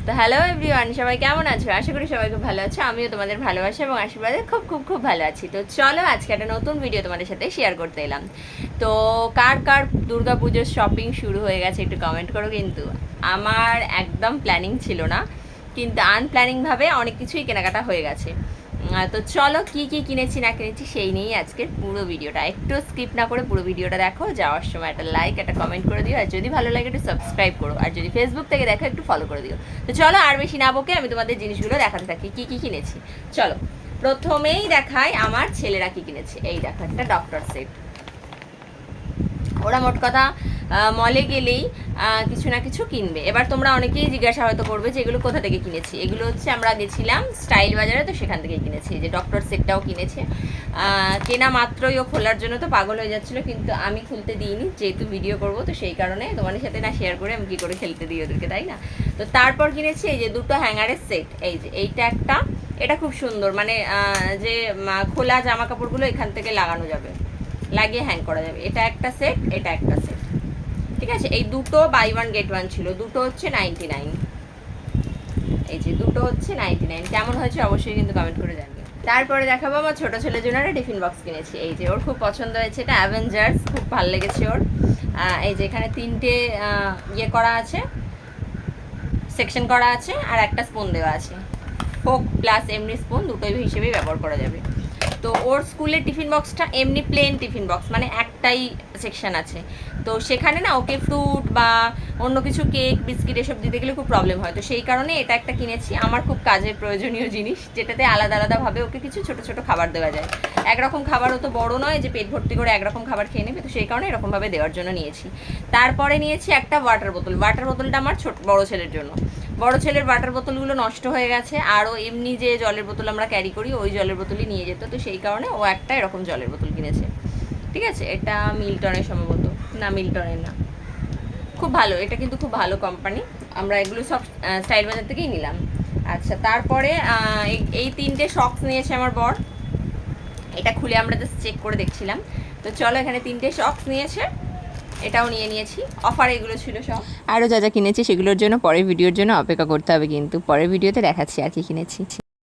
তো hello everyone, সবাই কেমন আছো? আশা করি সবাই খুব ভালো আছো। আমিও তোমাদের ভালোবাসা এবং আশীর্বাদে খুব খুব খুব ভালো আছি। তো চলো আজকে একটা নতুন ভিডিও তোমাদের সাথে শেয়ার করতে এলাম। তো কার কার দুর্গাপুজোর শপিং শুরু হয়ে গেছে একটু কমেন্ট করো। কিন্তু আমার একদম প্ল্যানিং ছিল না, কিন্তু আনপ্ল্যানিংভাবে অনেক কিছুই কেনাকাটা হয়ে গেছে। তো চলো কি কি কিনেছি না কিনেছি সেই নিয়েই আজকের পুরো ভিডিওটা। একটু স্কিপ না করে পুরো ভিডিওটা দেখো। যাওয়ার সময় একটা লাইক একটা কমেন্ট করে দিও, আর যদি ভালো লাগে একটু সাবস্ক্রাইব করো, আর যদি ফেসবুক থেকে দেখো একটু ফলো করে দিও। তো চলো আর বেশি না বকে আমি তোমাদের জিনিসগুলো দেখাতে থাকি কি কি কিনেছি। চলো প্রথমেই দেখাই আমার ছেলেরা কি কিনেছে। এই দেখো একটা ডক্টর সেট। ওরা মোট কথা মলে গেলেই কিছু না কিছু কিনবে। এবার তোমরা অনেকেই জিজ্ঞাসা হয়তো করবে যে এগুলো কোথা থেকে কিনেছি। এগুলো হচ্ছে আমরা গেছিলাম স্টাইল বাজারে, তো সেখান থেকেই কিনেছি। যে ডক্টর সেটটাও কিনেছে। কেনা মাত্রই ও খোলার জন্য তো পাগল হয়ে যাচ্ছিলো, কিন্তু আমি খুলতে দিইনি, যেহেতু ভিডিও করব তো সেই কারণে তোমাদের সাথে না শেয়ার করে আমি কী করে খেলতে দিই ওদেরকে, তাই না? তো তারপর কিনেছি এই যে দুটো হ্যাঙ্গারের সেট। এই যে এইটা একটা, এটা খুব সুন্দর, মানে যে খোলা জামা কাপড়গুলো এখান থেকে লাগানো যাবে, লাগিয়ে হ্যাং করা যাবে। এটা একটা সেট, এটা একটা সেট, ঠিক আছে? এই দুটো বাই ওয়ান গেট ওয়ান ছিল, দুটো হচ্ছে 99। এই যে দুটো হচ্ছে 99। কেমন হয়েছে অবশ্যই কিন্তু কমেন্ট করে জানবে। তারপরে দেখাবো আমার ছোটো ছেলের জন্য একটা টিফিন বক্স কিনেছি। এই যে ওর খুব পছন্দ হয়েছে, এটা অ্যাভেঞ্জার্স, খুব ভালো লেগেছে ওর। এই যে এখানে তিনটে ইয়ে করা আছে, সেকশন করা আছে, আর একটা স্পুন দেওয়া আছে। ফোক প্লাস এমনি স্পুন দুটোই হিসেবেই ব্যবহার করা যাবে। তো ওর স্কুলের টিফিন বক্সটা এমনি প্লেন টিফিন বক্স, মানে একটাই সেকশন আছে। তো সেখানে না ওকে ফ্রুট বা অন্য কিছু কেক বিস্কিট এসব দিতে গেলে খুব প্রবলেম হয়। তো সেই কারণে এটা একটা কিনেছি, আমার খুব কাজের প্রয়োজনীয় জিনিস, যেটাতে আলাদা আলাদাভাবে ওকে কিছু ছোটো ছোটো খাবার দেওয়া যায়। একরকম খাবার ও তো বড় নয় যে পেট ভর্তি করে একরকম খাবার খেয়ে নেবে, তো সেই কারণে এরকমভাবে দেওয়ার জন্য নিয়েছি। তারপরে নিয়েছি একটা ওয়াটার বোতল। ওয়াটার বোতলটা আমার বড় ছেলের জন্য। বড় ছেলের ওয়াটার বোতলগুলো নষ্ট হয়ে গেছে, আরও এমনি যে জলের বোতল আমরা ক্যারি করি ওই জলের বোতলই নিয়ে যেত, তো সেই কারণে ও একটা এরকম জলের বোতল কিনেছে। ঠিক আছে, এটা মিল্টনের সম্ভবত, না মিল্টনের না, খুব ভালো, এটা কিন্তু খুব ভালো কোম্পানি। আমরা এগুলো সব স্টাইল বাজার থেকেই নিলাম। আচ্ছা, তারপরে এই তিনটে সক্স নিয়েছে আমার বর। এটা খুলে আমরা জাস্ট চেক করে দেখছিলাম। তো চলো, এখানে তিনটে সক্স নিয়েছে, এটাও নিয়ে নিয়েছি। অফার এগুলো ছিল সব। আরও যা যা কিনেছি সেগুলোর জন্য পরের ভিডিওর জন্য অপেক্ষা করতে হবে, কিন্তু পরের ভিডিওতে দেখাচ্ছি আর কি কিনেছি।